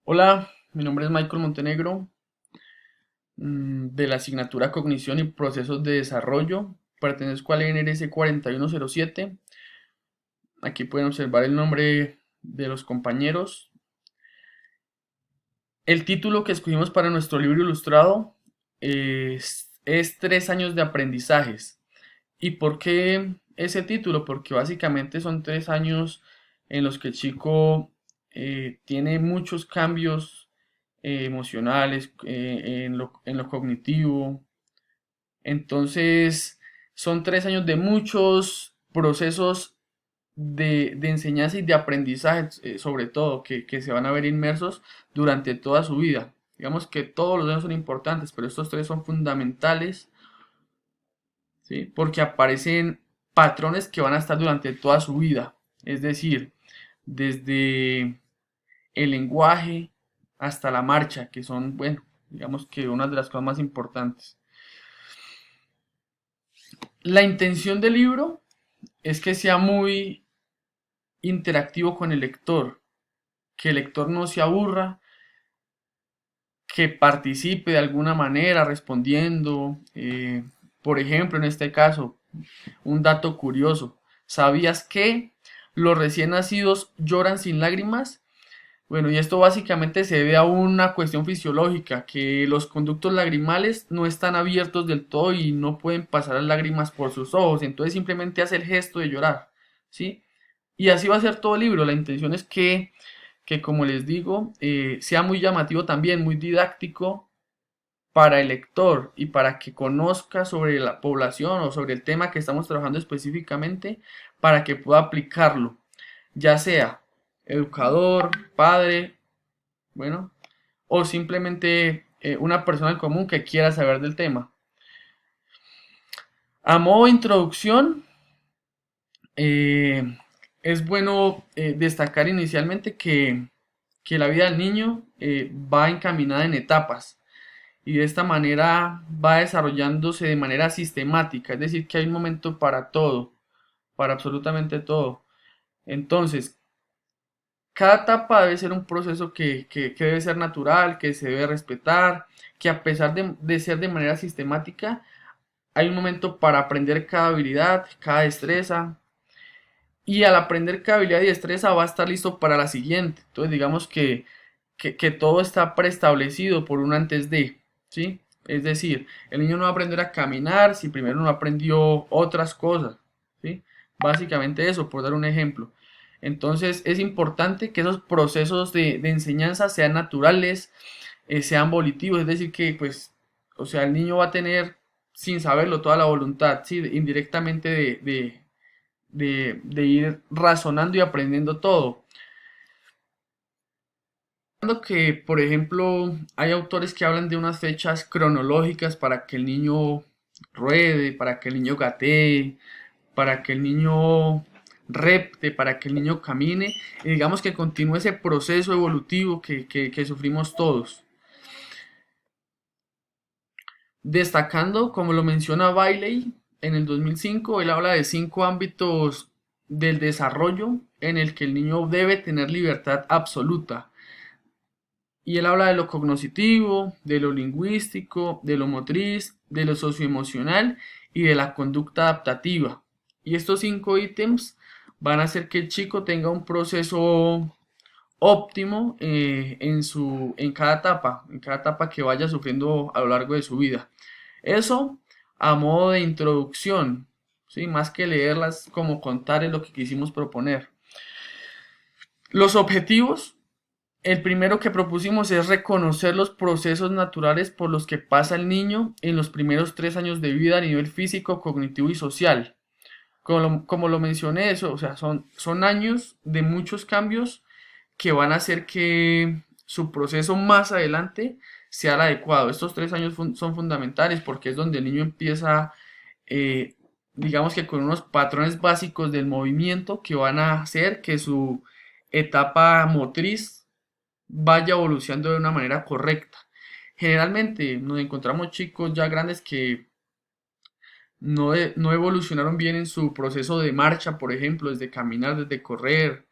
Hola, mi nombre es Michael Montenegro, de la asignatura Cognición y Procesos de Desarrollo. Pertenezco al NRS 4107. Aquí pueden observar el nombre de los compañeros. El título que escogimos para nuestro libro ilustrado es 3 años de aprendizajes. ¿Y por qué ese título? Porque básicamente son 3 años en los que el chico tiene muchos cambios emocionales, en lo cognitivo. Entonces, son 3 años de muchos procesos de enseñanza y de aprendizaje, sobre todo, que se van a ver inmersos durante toda su vida. Digamos que todos los años son importantes, pero estos tres son fundamentales, ¿sí? Porque aparecen patrones que van a estar durante toda su vida. Es decir, desde el lenguaje hasta la marcha, que son, bueno, digamos que una de las cosas más importantes. La intención del libro es que sea muy interactivo con el lector, que el lector no se aburra, que participe de alguna manera respondiendo. Por ejemplo, en este caso, un dato curioso. ¿Sabías que los recién nacidos lloran sin lágrimas? Bueno, y esto básicamente se debe a una cuestión fisiológica, que los conductos lagrimales no están abiertos del todo y no pueden pasar las lágrimas por sus ojos, entonces simplemente hace el gesto de llorar, ¿sí? Y así va a ser todo el libro. La intención es que como les digo, sea muy llamativo también, muy didáctico para el lector y para que conozca sobre la población o sobre el tema que estamos trabajando específicamente, para que pueda aplicarlo, ya sea educador, padre, bueno, o simplemente una persona común que quiera saber del tema. A modo de introducción, eh, es bueno destacar inicialmente que la vida del niño va encaminada en etapas y de esta manera va desarrollándose de manera sistemática, es decir, que hay un momento para todo, para absolutamente todo. Entonces, cada etapa debe ser un proceso que debe ser natural, que se debe respetar, que a pesar de ser de manera sistemática, hay un momento para aprender cada habilidad, cada destreza, y al aprender cada habilidad y destreza va a estar listo para la siguiente. Entonces, digamos que todo está preestablecido por un antes de, ¿sí? Es decir, el niño no va a aprender a caminar si primero no aprendió otras cosas, ¿sí? Básicamente eso, por dar un ejemplo. Entonces, es importante que esos procesos de enseñanza sean naturales, sean volitivos, es decir, que pues, o sea, el niño va a tener, sin saberlo, toda la voluntad, ¿sí? Indirectamente de ir razonando y aprendiendo todo. Que, por ejemplo, hay autores que hablan de unas fechas cronológicas para que el niño ruede, para que el niño gatee, para que el niño repte, para que el niño camine, y digamos que continúe ese proceso evolutivo que sufrimos todos. Destacando, como lo menciona Bailey en el 2005, él habla de 5 ámbitos del desarrollo en el que el niño debe tener libertad absoluta. Y él habla de lo cognitivo, de lo lingüístico, de lo motriz, de lo socioemocional y de la conducta adaptativa. Y estos 5 ítems van a hacer que el chico tenga un proceso óptimo en cada etapa que vaya sufriendo a lo largo de su vida. Eso a modo de introducción, ¿sí? Más que leerlas, como contar es lo que quisimos proponer. Los objetivos, el primero que propusimos es reconocer los procesos naturales por los que pasa el niño en los primeros 3 años de vida a nivel físico, cognitivo y social. Como lo mencioné, eso, o sea, son años de muchos cambios que van a hacer que su proceso más adelante sea el adecuado. Estos 3 años son fundamentales porque es donde el niño empieza, eh, digamos que con unos patrones básicos del movimiento que van a hacer que su etapa motriz vaya evolucionando de una manera correcta. Generalmente nos encontramos chicos ya grandes que no evolucionaron bien en su proceso de marcha, por ejemplo, desde caminar, desde correr,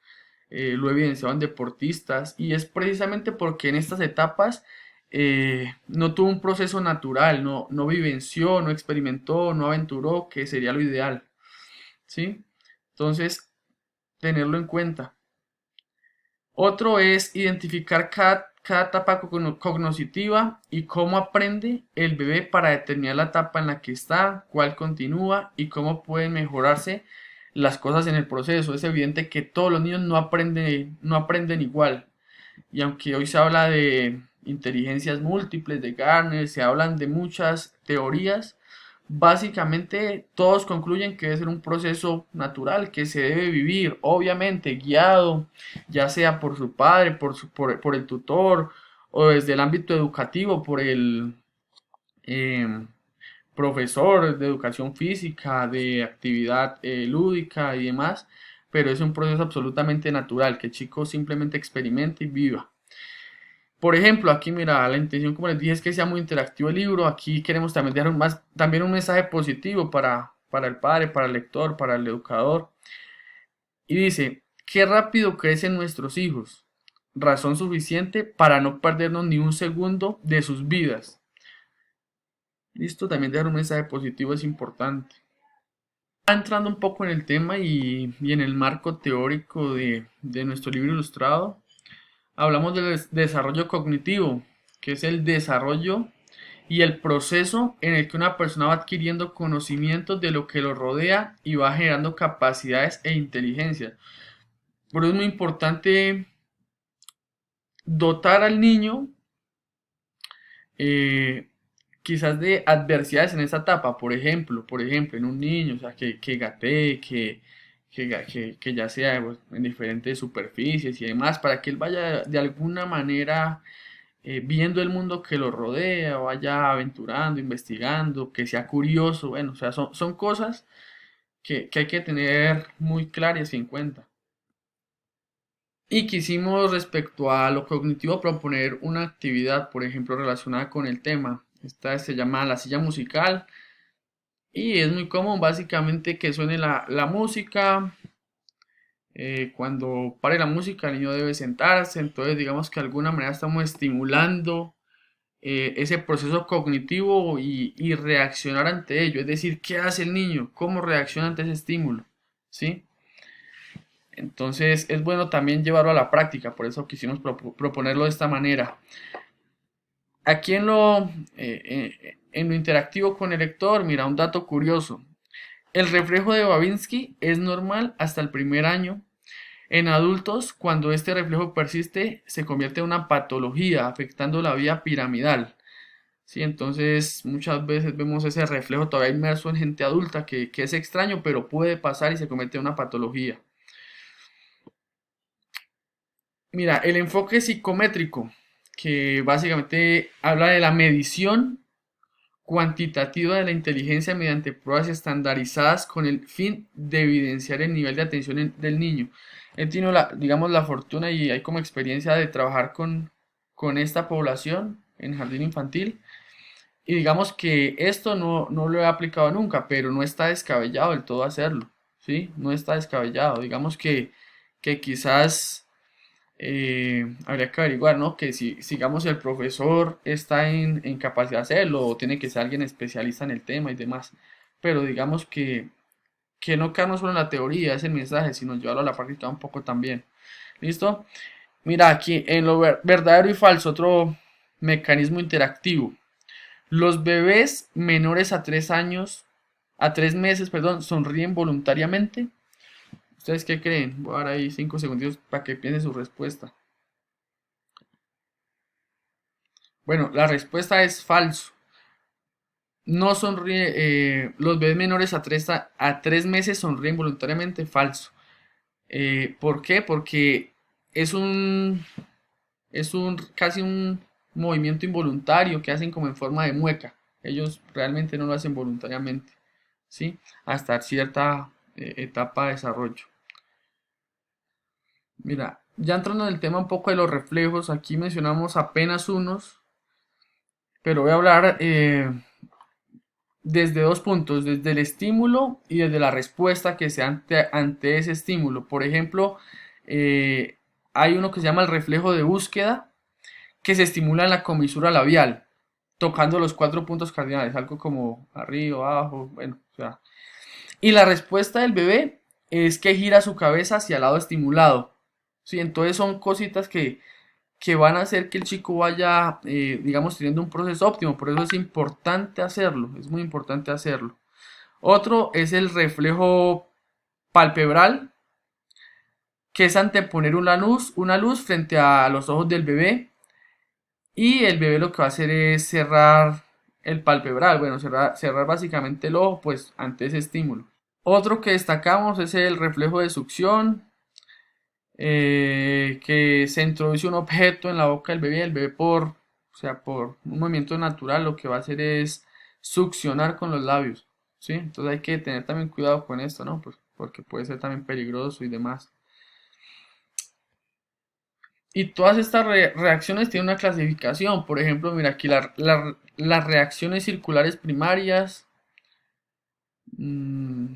lo he evidenciado en deportistas, y es precisamente porque en estas etapas no tuvo un proceso natural, no vivenció, no experimentó, no aventuró, que sería lo ideal, ¿sí? Entonces, tenerlo en cuenta. Otro es identificar cada etapa cognitiva y cómo aprende el bebé para determinar la etapa en la que está, cuál continúa y cómo pueden mejorarse las cosas en el proceso. Es evidente que todos los niños no aprenden igual. Y aunque hoy se habla de inteligencias múltiples, de Garner, se hablan de muchas teorías, básicamente todos concluyen que debe ser un proceso natural que se debe vivir, obviamente guiado, ya sea por su padre, por el tutor, o desde el ámbito educativo, por el eh, profesor de educación física, de actividad lúdica y demás, pero es un proceso absolutamente natural, que el chico simplemente experimente y viva. Por ejemplo, aquí mira, la intención, como les dije, es que sea muy interactivo el libro. Aquí queremos también dejar también un mensaje positivo para el padre, para el lector, para el educador. Y dice, qué rápido crecen nuestros hijos. Razón suficiente para no perdernos ni un segundo de sus vidas. Listo, también dejar un mensaje positivo es importante. Entrando un poco en el tema y en el marco teórico de nuestro libro ilustrado, hablamos del desarrollo cognitivo, que es el desarrollo y el proceso en el que una persona va adquiriendo conocimientos de lo que lo rodea y va generando capacidades e inteligencia. Por eso es muy importante dotar al niño eh, quizás de adversidades en esa etapa, por ejemplo, en un niño, o sea, que gatee, que ya sea pues, en diferentes superficies y demás, para que él vaya de alguna manera viendo el mundo que lo rodea, vaya aventurando, investigando, que sea curioso, bueno, o sea, son cosas que hay que tener muy claras y en cuenta. Y quisimos respecto a lo cognitivo proponer una actividad, por ejemplo, relacionada con el tema. Esta se llama la silla musical y es muy común básicamente que suene la música. Cuando pare la música el niño debe sentarse, entonces digamos que de alguna manera estamos estimulando ese proceso cognitivo y reaccionar ante ello. Es decir, ¿qué hace el niño? ¿Cómo reacciona ante ese estímulo? ¿Sí? Entonces es bueno también llevarlo a la práctica, por eso quisimos proponerlo de esta manera. Aquí en lo interactivo con el lector, mira, un dato curioso. El reflejo de Babinski es normal hasta el primer año. En adultos, cuando este reflejo persiste, se convierte en una patología afectando la vía piramidal. Sí, entonces muchas veces vemos ese reflejo todavía inmerso en gente adulta que es extraño, pero puede pasar y se convierte en una patología. Mira, el enfoque psicométrico, que básicamente habla de la medición cuantitativa de la inteligencia mediante pruebas estandarizadas con el fin de evidenciar el nivel de atención del niño. He tenido digamos, la fortuna y hay como experiencia de trabajar con esta población en jardín infantil. Y digamos que esto no lo he aplicado nunca, pero no está descabellado del todo hacerlo, ¿sí? No está descabellado. Digamos que quizás habría que averiguar, ¿no? Que si, digamos, el profesor está en capacidad de hacerlo o tiene que ser alguien especialista en el tema y demás. Pero digamos que no quedarnos solo en la teoría, es el mensaje, sino llevarlo a la práctica un poco también. ¿Listo? Mira, aquí en lo verdadero y falso, otro mecanismo interactivo. Los bebés menores a 3 años, a 3 meses, perdón, sonríen voluntariamente. ¿Ustedes qué creen? Voy a dar ahí 5 segundos para que piensen su respuesta. Bueno, la respuesta es falso. No sonríe, los bebés menores a 3 meses sonríen voluntariamente, falso. ¿Por qué? Porque es un, es casi un movimiento involuntario que hacen como en forma de mueca. Ellos realmente no lo hacen voluntariamente, ¿sí? Hasta cierta etapa de desarrollo. Mira, ya entrando en el tema un poco de los reflejos, aquí mencionamos apenas unos, pero voy a hablar desde dos puntos, desde el estímulo y desde la respuesta que se ante ese estímulo. Por ejemplo, eh, hay uno que se llama el reflejo de búsqueda, que se estimula en la comisura labial, tocando los cuatro puntos cardinales, algo como arriba, abajo, bueno, o sea. Y la respuesta del bebé es que gira su cabeza hacia el lado estimulado. ¿Sí? Entonces son cositas que van a hacer que el chico vaya, digamos, teniendo un proceso óptimo. Por eso es importante hacerlo, es muy importante hacerlo. Otro es el reflejo palpebral, que es anteponer una luz frente a los ojos del bebé. Y el bebé lo que va a hacer es cerrar el palpebral, bueno, cerrar básicamente el ojo, pues ante ese estímulo. Otro que destacamos es el reflejo de succión, que se introduce un objeto en la boca del bebé. El bebé o sea, por un movimiento natural lo que va a hacer es succionar con los labios, ¿sí? Entonces hay que tener también cuidado con esto, ¿no? Pues porque puede ser también peligroso y demás. Y todas estas reacciones tienen una clasificación. Por ejemplo, mira aquí las reacciones circulares primarias, mm,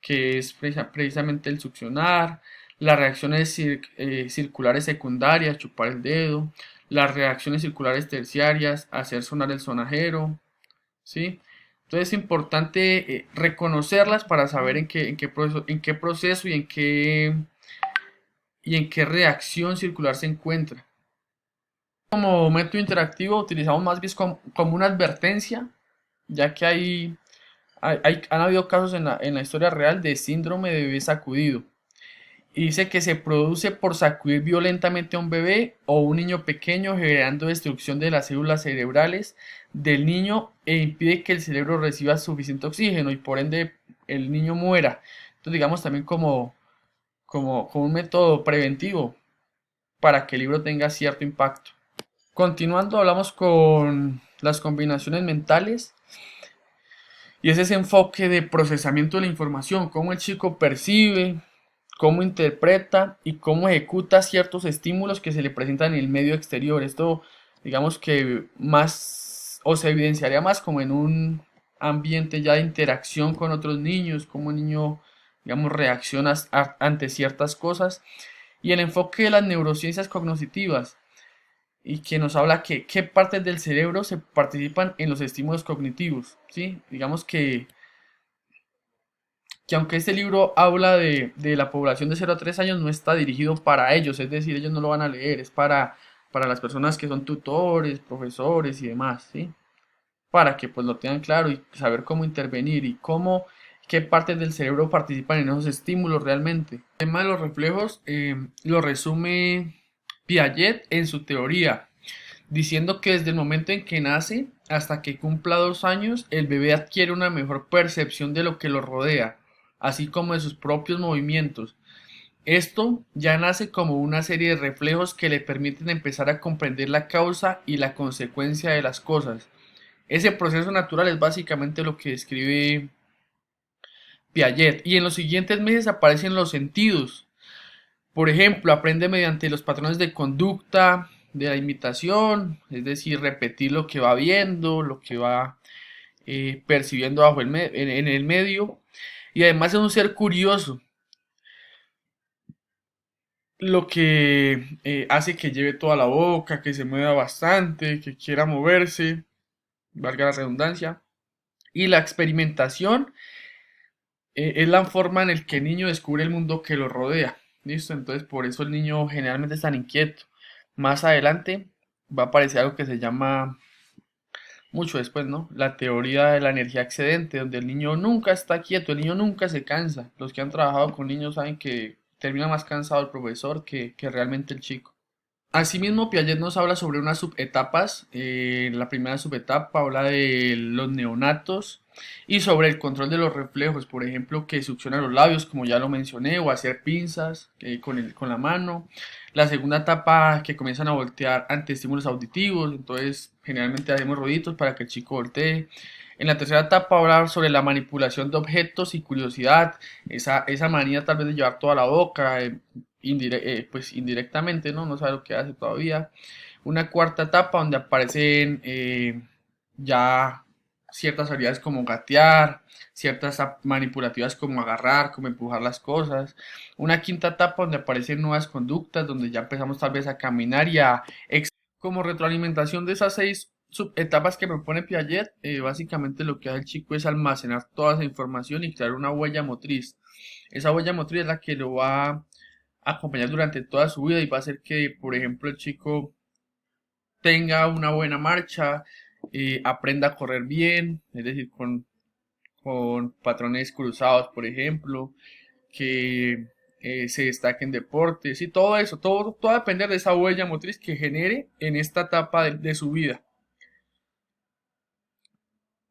que es precisamente el succionar, las reacciones circulares secundarias, chupar el dedo, las reacciones circulares terciarias, hacer sonar el sonajero, ¿sí? Entonces es importante reconocerlas para saber en qué proceso y en qué reacción circular se encuentra. Como método interactivo utilizamos más bien como una advertencia, ya que han habido casos en la historia real de síndrome de bebé sacudido. Y dice que se produce por sacudir violentamente a un bebé o un niño pequeño, generando destrucción de las células cerebrales del niño e impide que el cerebro reciba suficiente oxígeno y por ende el niño muera. Entonces digamos también como un método preventivo para que el libro tenga cierto impacto. Continuando, hablamos con las combinaciones mentales y es ese enfoque de procesamiento de la información, cómo el chico percibe, cómo interpreta y cómo ejecuta ciertos estímulos que se le presentan en el medio exterior. Esto, digamos que más o se evidenciaría más como en un ambiente ya de interacción con otros niños, cómo el niño, digamos, reacciona ante ciertas cosas. Y el enfoque de las neurociencias cognitivas y que nos habla que qué partes del cerebro se participan en los estímulos cognitivos, ¿sí? Digamos que aunque este libro habla de la población de 0 a 3 años, no está dirigido para ellos, es decir, ellos no lo van a leer, es para las personas que son tutores, profesores y demás, ¿sí? Para que pues lo tengan claro y saber cómo intervenir y qué partes del cerebro participan en esos estímulos realmente. El tema de los reflejos lo resume Piaget en su teoría, diciendo que desde el momento en que nace hasta que cumpla 2 años, el bebé adquiere una mejor percepción de lo que lo rodea, así como de sus propios movimientos. Esto ya nace como una serie de reflejos que le permiten empezar a comprender la causa y la consecuencia de las cosas. Ese proceso natural es básicamente lo que describe Piaget. Y en los siguientes meses aparecen los sentidos. Por ejemplo, aprende mediante los patrones de conducta, de la imitación, es decir, repetir lo que va viendo, lo que va percibiendo bajo en el medio. Y además es un ser curioso, lo que hace que lleve toda la boca, que se mueva bastante, que quiera moverse, valga la redundancia. Y la experimentación es la forma en la que el niño descubre el mundo que lo rodea. ¿Listo? Entonces por eso el niño generalmente es tan inquieto. Más adelante va a aparecer algo que se llama, mucho después, ¿no? La teoría de la energía excedente, donde el niño nunca está quieto, el niño nunca se cansa. Los que han trabajado con niños saben que termina más cansado el profesor que realmente el chico. Asimismo, Piaget nos habla sobre unas subetapas. La primera subetapa habla de los neonatos y sobre el control de los reflejos, por ejemplo, que succiona los labios, como ya lo mencioné, o hacer pinzas con la mano. La segunda etapa que comienzan a voltear ante estímulos auditivos, entonces generalmente hacemos ruiditos para que el chico voltee. En la tercera etapa hablar sobre la manipulación de objetos y curiosidad, esa manía tal vez de llevar toda la boca, pues indirectamente, ¿no? No sabe lo que hace todavía. Una cuarta etapa donde aparecen ya ciertas habilidades como gatear, ciertas manipulativas como agarrar, como empujar las cosas. Una quinta etapa donde aparecen nuevas conductas, donde ya empezamos tal vez a caminar y a como retroalimentación de esas seis subetapas que propone Piaget. Básicamente lo que hace el chico es almacenar toda esa información y crear una huella motriz. Esa huella motriz es la que lo va a acompañar durante toda su vida y va a hacer que, por ejemplo, el chico tenga una buena marcha, aprenda a correr bien, es decir, con patrones cruzados, por ejemplo, que se destaque en deportes y todo eso, todo va a depender de esa huella motriz que genere en esta etapa de su vida.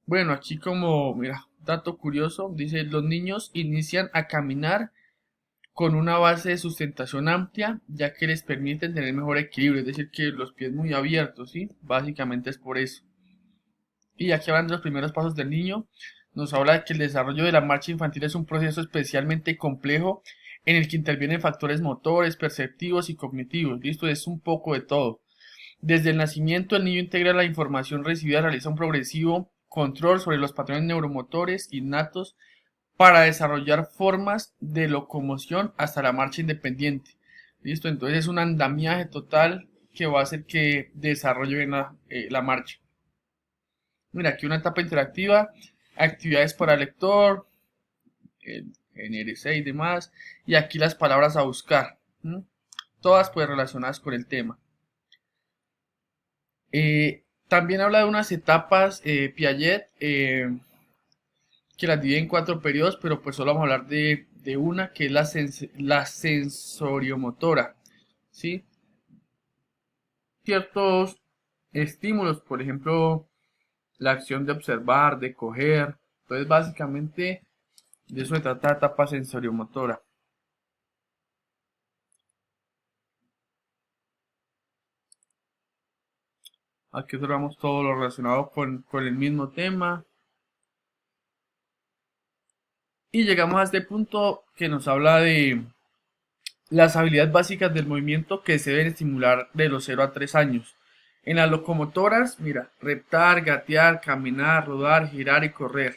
Bueno, aquí como, mira, dato curioso, dice, los niños inician a caminar con una base de sustentación amplia, ya que les permite tener mejor equilibrio, es decir, que los pies muy abiertos, ¿sí? Básicamente es por eso. Y aquí hablando de los primeros pasos del niño, nos habla de que el desarrollo de la marcha infantil es un proceso especialmente complejo en el que intervienen factores motores, perceptivos y cognitivos. Listo, es un poco de todo. Desde el nacimiento, el niño integra la información recibida, realiza un progresivo control sobre los patrones neuromotores innatos para desarrollar formas de locomoción hasta la marcha independiente. Listo, entonces es un andamiaje total que va a hacer que desarrolle bien la marcha. Mira, aquí una etapa interactiva, actividades para el lector, el NRC y demás, y aquí las palabras a buscar, ¿m? Todas pues relacionadas con el tema. También habla de unas etapas Piaget, que las divide en cuatro periodos, pero pues solo vamos a hablar de una que es la sensoriomotora, ¿sí? Ciertos estímulos, por ejemplo, la acción de observar, de coger, entonces básicamente de eso se trata la etapa sensoriomotora. Aquí observamos todo lo relacionado con el mismo tema. Y llegamos a este punto que nos habla de las habilidades básicas del movimiento que se deben estimular de los 0 a 3 años. En las locomotoras, mira, reptar, gatear, caminar, rodar, girar y correr.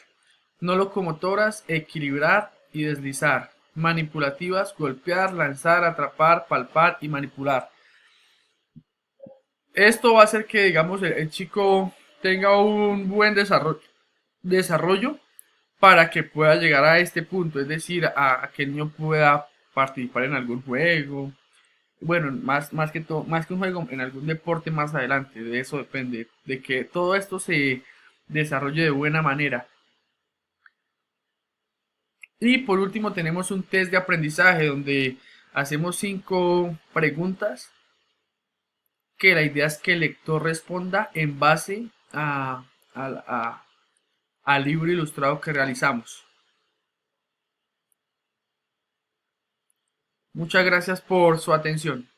No locomotoras, equilibrar y deslizar. Manipulativas, golpear, lanzar, atrapar, palpar y manipular. Esto va a hacer que, digamos, el chico tenga un buen desarrollo para que pueda llegar a este punto, es decir, a que el niño pueda participar en algún juego, bueno, más que todo, más que un juego, en algún deporte más adelante, de eso depende, de que todo esto se desarrolle de buena manera. Y por último tenemos un test de aprendizaje donde hacemos 5 preguntas que la idea es que el lector responda en base al libro ilustrado que realizamos. Muchas gracias por su atención.